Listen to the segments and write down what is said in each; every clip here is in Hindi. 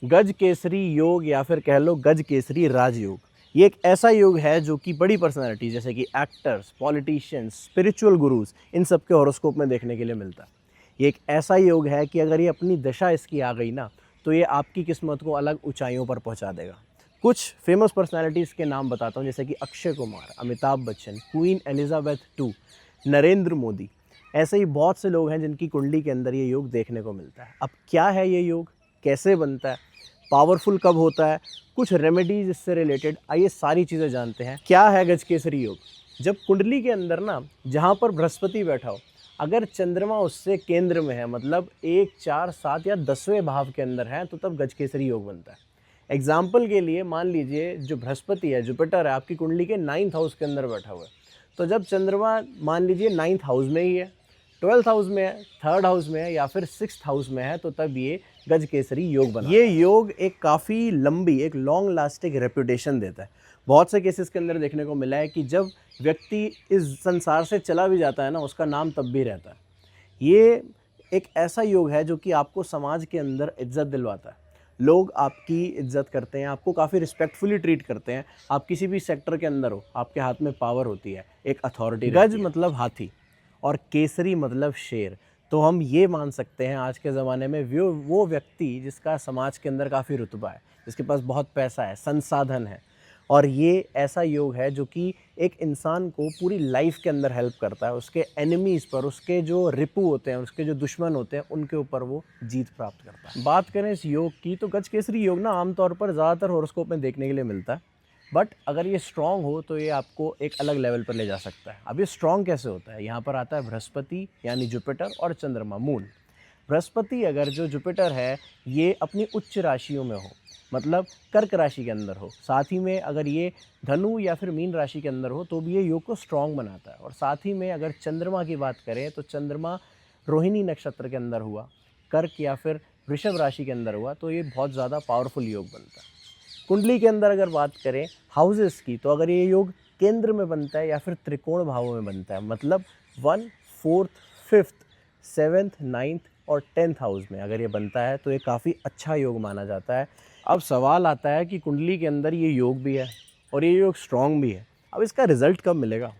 गज केसरी योग या फिर कह लो गज केसरी राजयोग, ये एक ऐसा योग है जो कि बड़ी पर्सनालिटी जैसे कि एक्टर्स, पॉलिटिशियंस, स्पिरिचुअल गुरुज, इन सब के हॉरोस्कोप में देखने के लिए मिलता है। ये एक ऐसा योग है कि अगर ये अपनी दशा इसकी आ गई ना, तो ये आपकी किस्मत को अलग ऊंचाइयों पर पहुंचा देगा। कुछ फेमस पर्सनालिटीज़ के नाम बताता हूँ, जैसे कि Akshay Kumar, Amitabh Bachchan, queen Elizabeth II, Narendra Modi. ऐसे ही बहुत से लोग हैं जिनकी कुंडली के अंदर ये योग देखने को मिलता है। अब क्या है ये योग, कैसे बनता है, पावरफुल कब होता है, कुछ रेमेडीज इससे रिलेटेड, आइए सारी चीज़ें जानते हैं। क्या है गजकेसरी योग? जब कुंडली के अंदर ना जहाँ पर बृहस्पति बैठा हो, अगर चंद्रमा उससे केंद्र में है, मतलब 1, 4, 7 या 10वें भाव के अंदर है, तो तब गजकेसरी योग बनता है। एग्जाम्पल के लिए मान लीजिए जो बृहस्पति है, जुपिटर है, आपकी कुंडली के 9th हाउस के अंदर बैठा हुआ है, तो जब चंद्रमा मान लीजिए 9th हाउस में ही है, 12th हाउस में है, 3rd हाउस में है या फिर 6th हाउस में है, तो तब ये गज केसरी योग बना। ये योग एक काफ़ी लंबी, एक लॉन्ग लास्टिंग रेपुटेशन देता है। बहुत से केसेस के अंदर देखने को मिला है कि जब व्यक्ति इस संसार से चला भी जाता है ना, उसका नाम तब भी रहता है। ये एक ऐसा योग है जो कि आपको समाज के अंदर इज्जत दिलवाता है। लोग आपकी इज्जत करते हैं, आपको काफ़ी रिस्पेक्टफुली ट्रीट करते हैं। आप किसी भी सेक्टर के अंदर हो, आपके हाथ में पावर होती है, एक अथॉरिटी। गज मतलब हाथी और केसरी मतलब शेर। तो हम ये मान सकते हैं आज के ज़माने में वो व्यक्ति जिसका समाज के अंदर काफ़ी रुतबा है, जिसके पास बहुत पैसा है, संसाधन है, और ये ऐसा योग है जो कि एक इंसान को पूरी लाइफ के अंदर हेल्प करता है। उसके एनिमीज़ पर, उसके जो रिपू होते हैं, उसके जो दुश्मन होते हैं, उनके ऊपर वो जीत प्राप्त करता है। बात करें इस योग की, तो गज केसरी योग ना आमतौर पर ज़्यादातर हॉरोस्कोप में देखने के लिए मिलता है, बट अगर ये स्ट्रॉन्ग हो तो ये आपको एक अलग लेवल पर ले जा सकता है। अब ये स्ट्रॉन्ग कैसे होता है? यहाँ पर आता है बृहस्पति यानी जुपिटर और चंद्रमा, मून। बृहस्पति अगर जो जुपिटर है ये अपनी उच्च राशियों में हो, मतलब कर्क राशि के अंदर हो, साथ ही में अगर ये धनु या फिर मीन राशि के अंदर हो, तो भी ये योग को स्ट्रॉन्ग बनाता है। और साथ ही में अगर चंद्रमा की बात करें तो चंद्रमा रोहिणी नक्षत्र के अंदर हुआ, कर्क या फिर वृषभ राशि के अंदर हुआ, तो ये बहुत ज़्यादा पावरफुल योग बनता है। कुंडली के अंदर अगर बात करें हाउसेस की, तो अगर ये योग केंद्र में बनता है या फिर त्रिकोण भावों में बनता है, मतलब 1, 4th, 5th, 7th, 9th और 10th हाउस में अगर ये बनता है, तो ये काफ़ी अच्छा योग माना जाता है। अब सवाल आता है कि कुंडली के अंदर ये योग भी है और ये योग स्ट्रॉन्ग भी है, अब इसका रिजल्ट कब मिलेगा?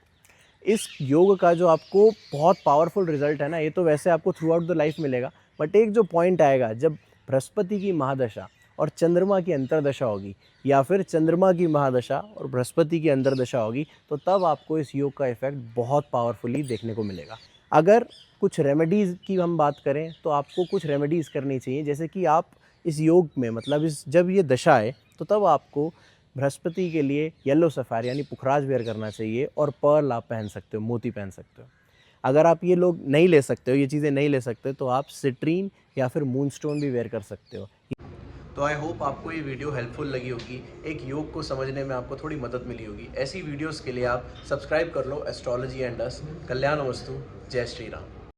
इस योग का जो आपको बहुत पावरफुल रिजल्ट है ना, ये तो वैसे आपको थ्रू आउट द लाइफ मिलेगा, बट एक जो पॉइंट आएगा जब बृहस्पति की महादशा और चंद्रमा की अंतर्दशा होगी, या फिर चंद्रमा की महादशा और बृहस्पति की अंतर्दशा होगी, तो तब आपको इस योग का इफेक्ट बहुत पावरफुली देखने को मिलेगा। अगर कुछ रेमेडीज़ की हम बात करें, तो आपको कुछ रेमेडीज़ करनी चाहिए, जैसे कि आप इस योग में, मतलब इस जब ये दशा आए, तो तब आपको बृहस्पति के लिए येलो सफ़ायर यानी पुखराज वेयर करना चाहिए, और पर्ल आप पहन सकते हो, मोती पहन सकते हो। अगर आप ये लोग नहीं ले सकते हो, ये चीज़ें नहीं ले सकते, तो आप सिट्रीन या फिर मूनस्टोन भी वेयर कर सकते हो। तो आई होप आपको ये वीडियो हेल्पफुल लगी होगी, एक योग को समझने में आपको थोड़ी मदद मिली होगी। ऐसी वीडियोस के लिए आप सब्सक्राइब कर लो एस्ट्रोलॉजी एंड अस। कल्याण वस्तु। जय श्री राम।